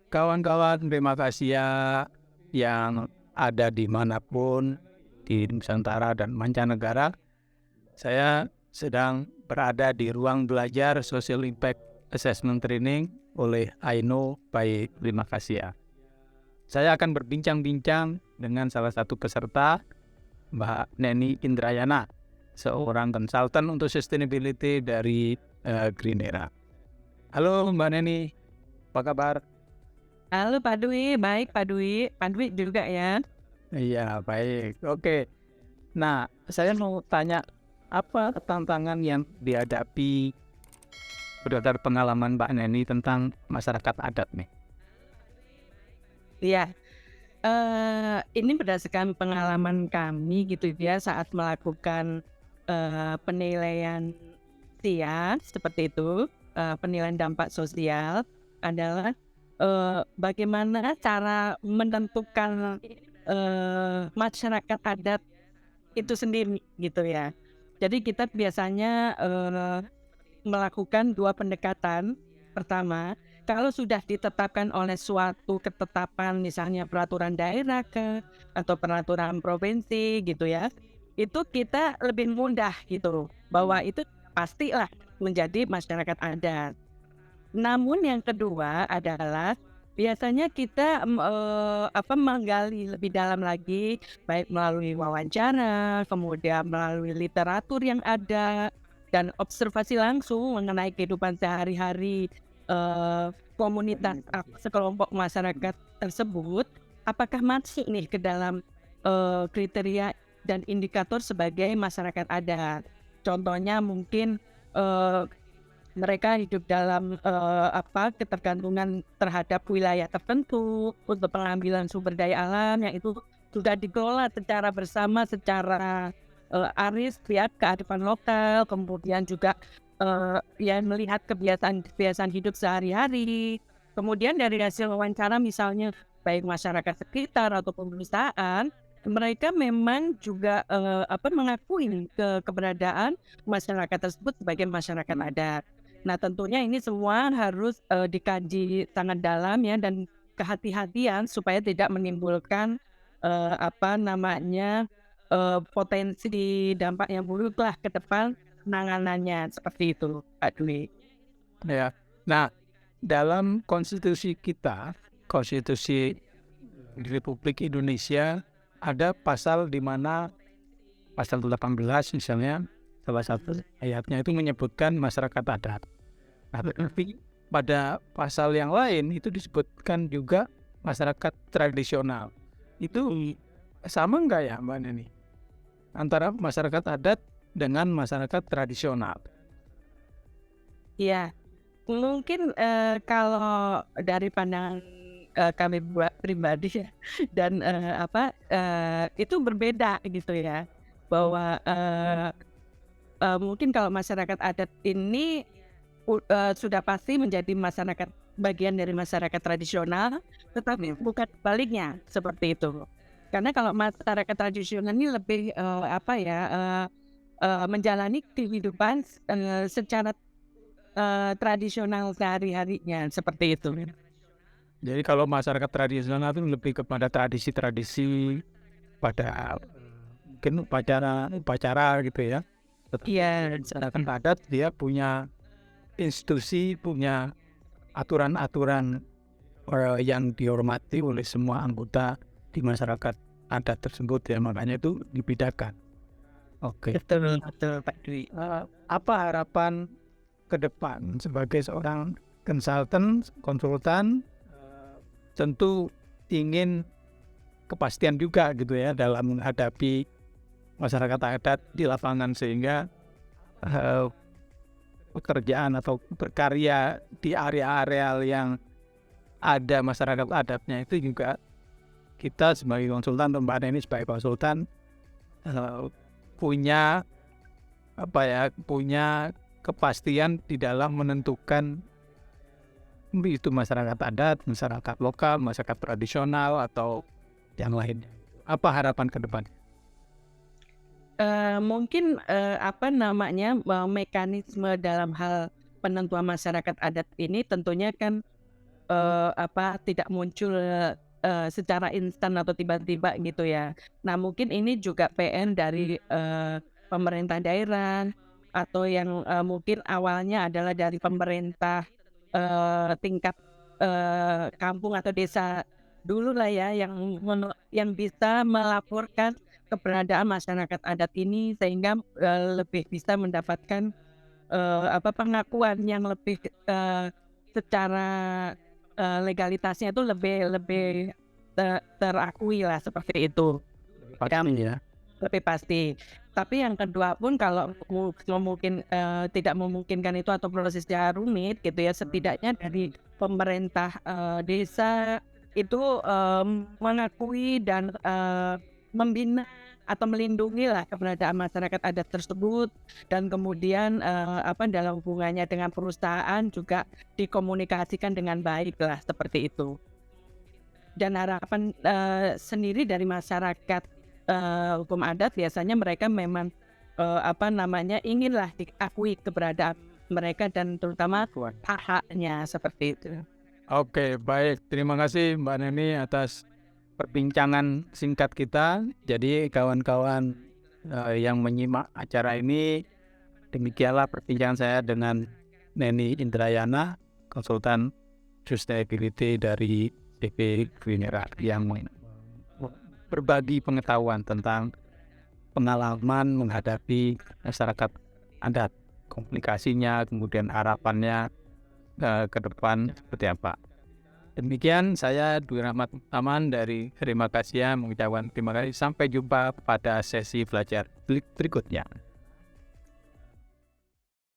Kawan-kawan, terima kasih ya yang ada dimanapun di Nusantara dan mancanegara. Saya sedang berada di ruang belajar Social Impact Assessment Training oleh Aino by Terima Kasih ya. Saya akan berbincang-bincang dengan salah satu peserta, Mbak Neni Indrayana, seorang konsultan untuk sustainability dari Green Era. Halo Mbak Neni, apa kabar? Halo Pak Dwi, baik Pak Dwi juga ya. Iya, baik. Oke. Nah, saya mau tanya apa tantangan yang dihadapi berdasar pengalaman Mbak Neni tentang masyarakat adat nih? Iya, ini berdasarkan pengalaman kami gitu ya saat melakukan penilaian SIA seperti itu, penilaian dampak sosial adalah bagaimana cara menentukan masyarakat adat itu sendiri gitu ya. Jadi kita biasanya melakukan 2 pendekatan. Pertama, kalau sudah ditetapkan oleh suatu ketetapan misalnya peraturan daerah atau peraturan provinsi gitu ya, itu kita lebih mudah gitu, bahwa itu pastilah menjadi masyarakat adat. Namun yang kedua adalah biasanya kita, menggali lebih dalam lagi, baik melalui wawancara, kemudian melalui literatur yang ada, dan observasi langsung mengenai kehidupan sehari-hari, komunitas sekelompok masyarakat tersebut, apakah masuk nih ke dalam, kriteria dan indikator sebagai masyarakat adat. Contohnya mungkin, eee mereka hidup dalam ketergantungan terhadap wilayah tertentu untuk pengambilan sumber daya alam yang itu sudah dikelola secara bersama, secara arif ya, kearifan lokal, kemudian juga ya melihat kebiasaan hidup sehari-hari. Kemudian dari hasil wawancara misalnya baik masyarakat sekitar atau perusahaan, mereka memang juga mengakui keberadaan masyarakat tersebut sebagai masyarakat adat. Nah, tentunya ini semua harus dikaji sangat dalam ya, dan kehati-hatian supaya tidak menimbulkan potensi dampak yang buruk lah ke depan penanganannya, seperti itu Pak Dwi. Ya. Nah, dalam konstitusi kita, konstitusi Republik Indonesia, ada pasal di mana pasal 18 misalnya, salah satu ayatnya itu menyebutkan masyarakat adat. Nah, tapi pada pasal yang lain itu disebutkan juga masyarakat tradisional. Itu sama enggak ya Mbak Neni? Antara masyarakat adat dengan masyarakat tradisional. Iya, mungkin kalau dari pandangan kami pribadi ya, dan itu berbeda gitu ya, bahwa mungkin kalau masyarakat adat ini sudah pasti menjadi masyarakat bagian dari masyarakat tradisional, tetapi bukan baliknya seperti itu. Karena kalau masyarakat tradisional ini lebih menjalani kehidupan secara tradisional sehari-harinya seperti itu. Jadi kalau masyarakat tradisional itu lebih kepada tradisi-tradisi, pada mungkin upacara gitu ya. Iya, Sedangkan adat dia punya institusi, punya aturan-aturan yang dihormati oleh semua anggota di masyarakat adat tersebut ya, makanya itu dibedakan. Oke. betul betul Pak Dwi. Apa harapan ke depan sebagai seorang konsultan, tentu ingin kepastian juga gitu ya dalam menghadapi masyarakat adat di lapangan, sehingga pekerjaan atau berkarya di area-area yang ada masyarakat adatnya itu juga kita sebagai konsultan, Mbak Neni sebagai konsultan punya punya kepastian di dalam menentukan itu masyarakat adat, masyarakat lokal, masyarakat tradisional atau yang lainnya. Apa harapan ke depan? Mungkin mekanisme dalam hal penentuan masyarakat adat ini tentunya kan tidak muncul secara instan atau tiba-tiba gitu ya. Nah mungkin ini juga PR dari pemerintah daerah atau yang mungkin awalnya adalah dari pemerintah tingkat kampung atau desa dulu lah ya yang bisa melaporkan keberadaan masyarakat adat ini sehingga lebih bisa mendapatkan pengakuan yang lebih secara legalitasnya itu lebih lebih terakui lah seperti itu. Pasti ya. Lebih pasti. Tapi yang kedua pun kalau tidak memungkinkan itu atau prosesnya rumit gitu ya, setidaknya dari pemerintah desa itu mengakui dan membina atau melindungi lah keberadaan masyarakat adat tersebut, dan kemudian dalam hubungannya dengan perusahaan juga dikomunikasikan dengan baik lah seperti itu. Dan harapan sendiri dari masyarakat hukum adat biasanya mereka memang inginlah diakui keberadaan mereka dan terutama hak-haknya seperti itu. Oke, baik. Terima kasih Mbak Neni atas perbincangan singkat kita. Jadi kawan-kawan yang menyimak acara ini, demikianlah perbincangan saya dengan Neni Indrayana, konsultan sustainability dari BP Vinera, yang berbagi pengetahuan tentang pengalaman menghadapi masyarakat adat, komplikasinya, kemudian harapannya ke depan seperti apa. Demikian saya Dwi Rahmat Aman dari Terima Kasih, mengucapkan terima kasih. Sampai jumpa pada sesi belajar berikutnya.